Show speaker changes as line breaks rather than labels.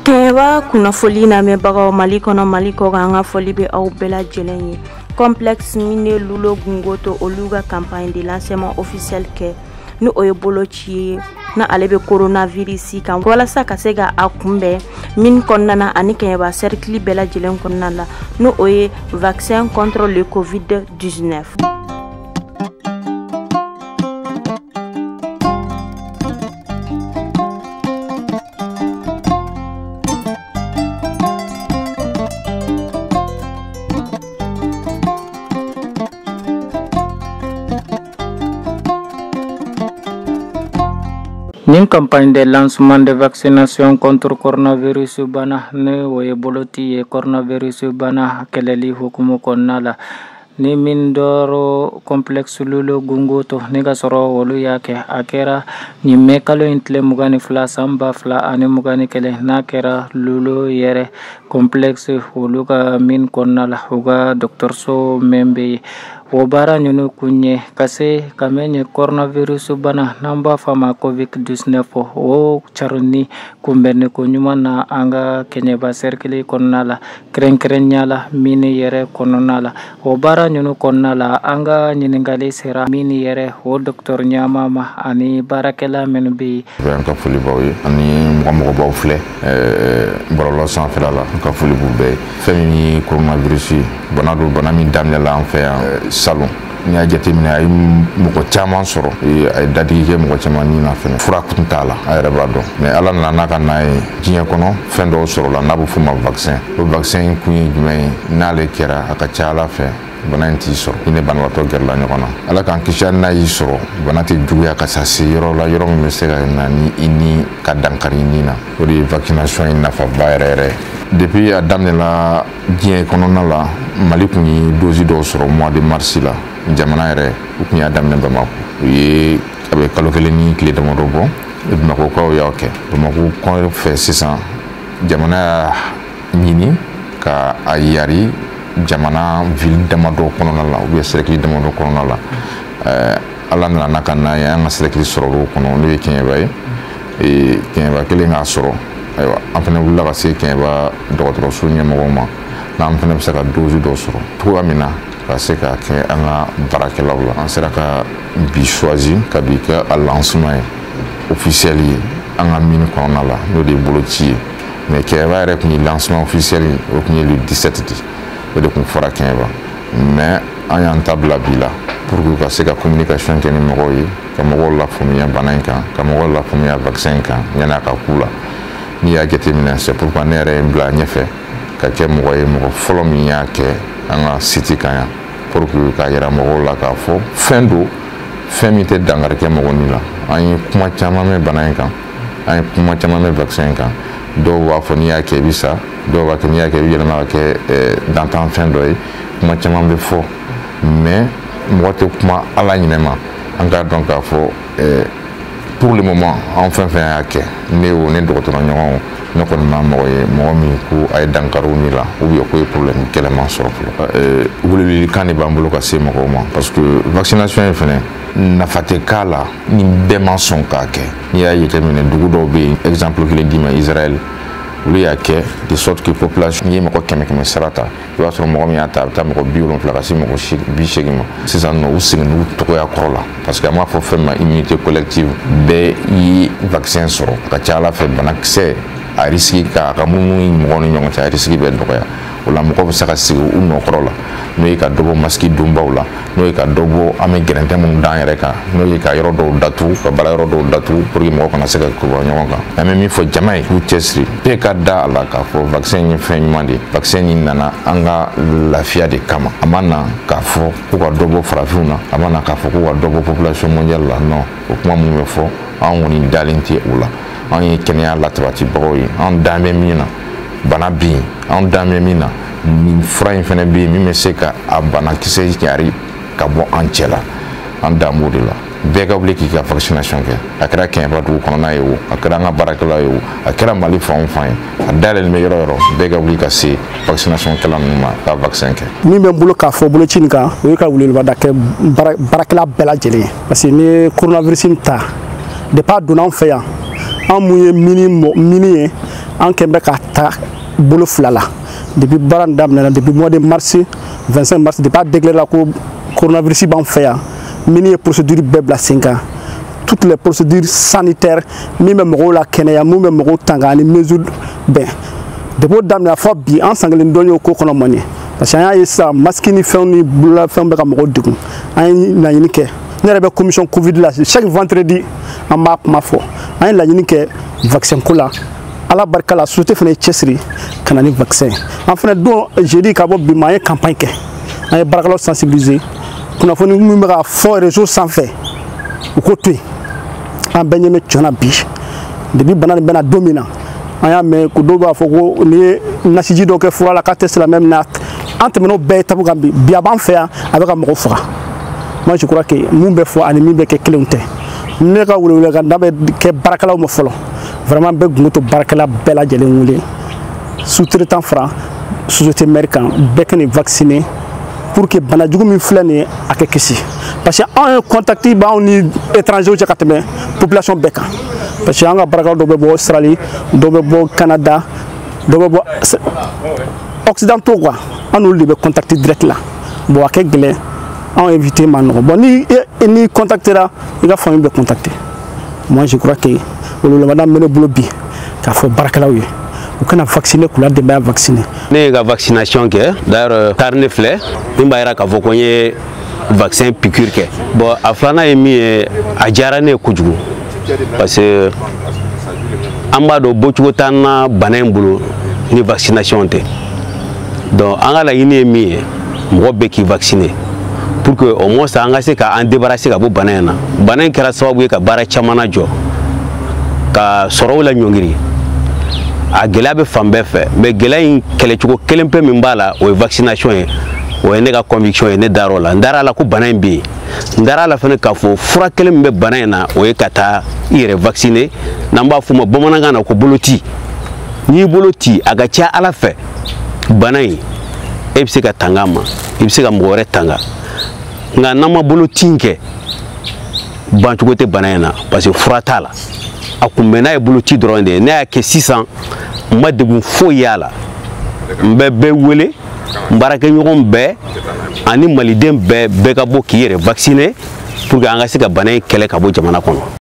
Kɛnɛba kunnafoli lamɛnbagaw Mali kɔnɔ Mali kɔ kan ka foli bɛ aw bɛɛ lajɛlen ye. Complexe minier Lulo Gungoto olu ka campagne de lancement officiel kɛ ni o ye boloci ye na ale bɛ coronavirus kan walasa ka se ka a kunbɛn mine kɔnɔna ani Kɛnɛba cercle bɛɛ lajɛlen kɔnɔna la no o ye vaccin contre le COVID-19.
Nin campagne de lancement de vaccination contre coronavirus bana ne woye boloti ye coronavirus bana keleli hukumu konnala ni min doro complexe Lulo Gungoto ne ga soro wolu yake akera ni mekalo intle mugani fla samba fla ani mugani kele na kera Lulo yere complexe wolu ka min konnala uga Dr. So membe Wobara nyunu kunye kase kamenye coronavirus bana namba fama COVID-19 o charuni kumbene kunyuma na anga Kɛnɛba cercle konnala kren nyala mini yere konnala wobara nyunu konnala anga nyiningali sera mini yere o Dr. Nyamama ani barakela menbi
ka foli bawe ani mo baw fle bololo san felala ka foli bube femi coronavirus bana do bana min damela en fait salon ni a jateminɛ ay mɔgɔ caman sɔrɔ ay dadi kɛ mɔgɔ caman ni na fɛnɛ fura kun t'a la a yɛrɛ b'a dɔn mais ala nana ka n'a ye diɲɛ kɔnɔ fɛn dɔw sɔrɔ la n'a bɛ f'o ma vaccin o vaccin kun ye jumɛn ye n'ale kɛra a ka ca ala fɛ bana in t'i sɔrɔ i ni banabaatɔ gɛrɛla ɲɔgɔn na ala k'an kisi n'a y'i sɔrɔ bana tɛ juguya ka sa se yɔrɔ la yɔrɔ min bɛ se ka na ni i ni ka dankari ni na o de ye vaccination ye nafaba yɛrɛ yɛrɛ depuis a daminɛla diɲɛ kɔnɔna la Mali kun ye dosi dɔw sɔrɔ mois de mars la jamana yɛrɛ u kun y'a daminɛ Bamako u ye a bɛ kalo kelen ni tile damadɔ bɔ Bamakokaw y'a kɛ Bamako kɔn fɛ sisan jamana y'a ɲini ka a yari jamana ville damadɔ kɔnɔna la ou bien cercle damadɔ kɔnɔna la ala nana ka n'a ye an ka cercle sɔrɔ o kɔnɔ n'o ye Kɛnɛba ye Kɛnɛba kelen k'a sɔrɔ ayiwa an fana wulila ka se Kɛnɛba dɔgɔtɔrɔso ɲɛmɔgɔw ma n'an fana bɛ se ka dosi dɔ sɔrɔ cogoya min na ka se ka kɛ an ka baarakɛlaw la an sera ka bi choisi ka bi kɛ a lancement ye officiel ye an ka mine kɔnɔna la n'o de ye boloci ye mais Kɛnɛba yɛrɛ kun ye lancement officiel ye o kun ye le 17 di o de kun fɔra Kɛnɛba mais an y'an ta bila bi la pour que ka se ka communication kɛ ni mɔgɔw ye ka mɔgɔw lafaamuya bana in kan ka mɔgɔw lafaamuya vaccin in kan yanni a ka k'u la n'i y'a jateminɛ c'est pourquoi ne yɛrɛ ye n bila ɲɛfɛ ka kɛ mɔgɔ ye mɔgɔ fɔlɔ min y'a kɛ an ka site kan yan pour que k'a yira mɔgɔw la k'a fɔ fɛn do fɛn min tɛ dankari kɛ mɔgɔ ni la an ye kuma caman mɛn bana in kan an ye kuma caman mɛn vaccin in kan dɔw b'a fɔ n'i y'a kɛ i bɛ sa dɔw b'a kɛ n'i y'a kɛ i bɛ yɛlɛma ka kɛ dantanfɛn dɔ ye kuma caman bɛ fɔ mais mɔgɔ tɛ kuma ala ɲinɛ ma an k'a dɔn k'a fɔ pour le moment an fɛn fɛn y'a kɛ ne o ne dɔgɔtɔrɔ ɲɔgɔnw ne kɔni ma mɔgɔ ye mɔgɔ min ko a ye dankariw ni la ou bien ko ye problème gɛlɛman sɔrɔ fɔlɔ welewelekan de b'an bolo ka se mɔgɔw ma parce que vaccination in fɛnɛ nafa tɛ k'a la ni bɛɛ ma sɔn k'a kɛ n'i y'a jateminɛ dugu dɔw bɛ yen exemple kelen d'i ma Israël olu y'a kɛ de sorte que population n'i ye mɔgɔ 100 sara ta i b'a sɔrɔ mɔgɔ min y'a ta a bɛ taa mɔgɔ 70 ka se mɔgɔ 80 ma sisan nɔ u seginna u tɔgɔya kɔrɔ la parce que an b'a fɔ fɛn ma immunité collective bɛɛ ye vaccin sɔrɔ a ka ca ala fɛ banakisɛ a risque ka munumunu mɔgɔw ni ɲɔgɔn cɛ a risque bɛ dɔgɔya o la mɔgɔ bɛ se ka sigi u nɔkɔrɔ la n'o ye ka dɔ bɔ masque donbaw la n'o ye ka dɔ bɔ an bɛ gɛrɛntɛ minnu d'an yɛrɛ kan n'o ye ka yɔrɔ dɔw datugu ka baara yɔrɔ dɔw datugu pour que mɔgɔ kana se ka kɔrɔ ɲɔgɔn kan an bɛ min fɔ jama ye k'u cɛsiri bɛɛ ka da a la k'a fɔ vaccin ye fɛn ɲuman de ye vaccin in nana an ka lafiya de kama a ma na k'a fɔ ko ka dɔ bɔ farafinw na a ma na k'a fɔ ko ka dɔ bɔ population mondiale la non o kuma minnu bɛ fɔ an kɔni dalen tɛ o la an ye kɛnɛya lasabatibagaw ye an dan bɛ min na bana bɛ yen an dan bɛ min na nin fura in fɛnɛ bɛ yen min bɛ se ka a banakisɛ cari ka bɔ an cɛ la an dan b'o de la bɛɛ ka wuli k'i ka vaccination kɛ a kɛra Kɛnɛba dugu kɔnɔna ye o a kɛra an ka baarakɛla ye o a kɛra Mali fan o fan ye a dayɛlɛlen bɛ yɔrɔ o yɔrɔ bɛɛ ka wuli ka se vaccination kɛla ninnu ma ka vaccin kɛ.
Min bɛ n bolo k'a fɔ boloci nin kan o ye ka weleweleda kɛ baarakɛla bɛɛ lajɛlen ye parce que n'i ye coronavirus ta depuis a donna an fɛ yan an mun ye mini ye an kɛn bɛ ka ta bolo fila la depuis baara in daminɛna depuis mois de mars 25 mars depuis a déclaré la ko coronavirus b'an fɛ yan min ye procédure bɛɛ bila sen kan toutes les procédures sanitaires min bɛ mɔgɔw la kɛnɛya min bɛ mɔgɔw tanga ani mesures bɛn depuis o daminɛ fɔ bi an san kelen dɔn y'o ko kɔnɔ mɔni parce que an y'a ye sisan masque ni fɛnw ni bololafɛnw bɛ ka mɔgɔw degun an ye laɲini kɛ ne yɛrɛ bɛ commission covid la chaque vendredi an b'a kuma fɔ an ye laɲini kɛ vaccin ko la ala barika la société fana ye cɛsiri ka na ni vaccin an fana don jeudi ka bɔ bi ma an ye campagne kɛ an ye baarakɛlaw sensibiliser kunnafoni min bɛ ka fɔ réseau sanfɛ u ko to yen an bɛɛ ɲɛ bɛ tiɲɛ bi depuis bana nin bɛna don min na an y'a mɛn ko dɔw b'a fɔ ko n'i ye nasiji dɔw kɛ fura la k'a tɛ silamɛ minɛ an tɛmɛn'o bɛɛ etape kan bi a b'an fɛ yan a bɛ ka mɔgɔw faga moi je crois que mun bɛ fɔ ani min bɛ kɛ kelenw tɛ ne ka welewele kan da bɛ kɛ baarakɛlaw ma fɔlɔ vraiment bɛ gungo to baarakɛla bɛɛ lajɛlen wele sous-traitant fara société mère kan bɛɛ ka nin vacciner pour que banajugu min filɛ nin ye a kɛ kisi parce que an ye contacte b'anw ni étrangers cɛ ka tɛmɛ population bɛɛ kan parce que an ka baarakɛlaw dɔw bɛ bɔ Australie dɔw bɛ bɔ Canada dɔw bɛ bɔ occidentaux quoi an n'olu de bɛ contacte direct la bon a kɛ gɛlɛn an invité ma nɔgɔ bon ni contactera i ka famille bɛ contacter moi je crois que weleweleda bɛ ne bolo bi k'a fɔ baarakɛlaw ye u kana vacciner k'u la denbaya vacciner.
Ne ye ka vaccination kɛ d'ailleurs carte filɛ min b'a yira k'a fɔ ko n ye vaccin piqûre kɛ bon a filanan ye min ye a diyara ne ye kojugu parce que an b'a dɔn bɔcogo t'an na bana in bolo ni vaccination tɛ donc an ka laɲini ye min ye mɔgɔ bɛɛ k'i vacciner pour que au moins an ka se k'an débarrasser ka bɔ bana in na bana in kɛra sababu ye ka baara caman jɔ ka sɔrɔw la ɲɔngiri a gɛlɛya bɛ fan bɛɛ fɛ mais gɛlɛya in kɛlɛcogo kelen pe min b'a la o ye vaccination ye o ye ne ka conviction ye ne dar'o la n dar'a la ko bana in bɛ yen n dar'a la fana k'a fɔ fura kelen min bɛ bana in na o ye ka taa i yɛrɛ vacciner n'an b'a fɔ o ma bamanankan na ko boloci n'i y'i bolo ci a ka ca ala fɛ bana in e bɛ se ka tanga a ma i bɛ se ka mɔgɔ wɛrɛ tanga nka n'an ma boloci in kɛ bancogo tɛ bana in na parce que fura t'a la a kunbɛn n'a ye boloci dɔrɔn de ye ne y'a kɛ sisan n ma degun foyi y'a la n bɛ bɛɛ wele n baarakɛɲɔgɔn bɛɛ ani maliden bɛɛ ka bɔ k'i yɛrɛ vacciner pour que an ka se ka bana in kɛlɛ ka bɔ jamana kɔnɔ.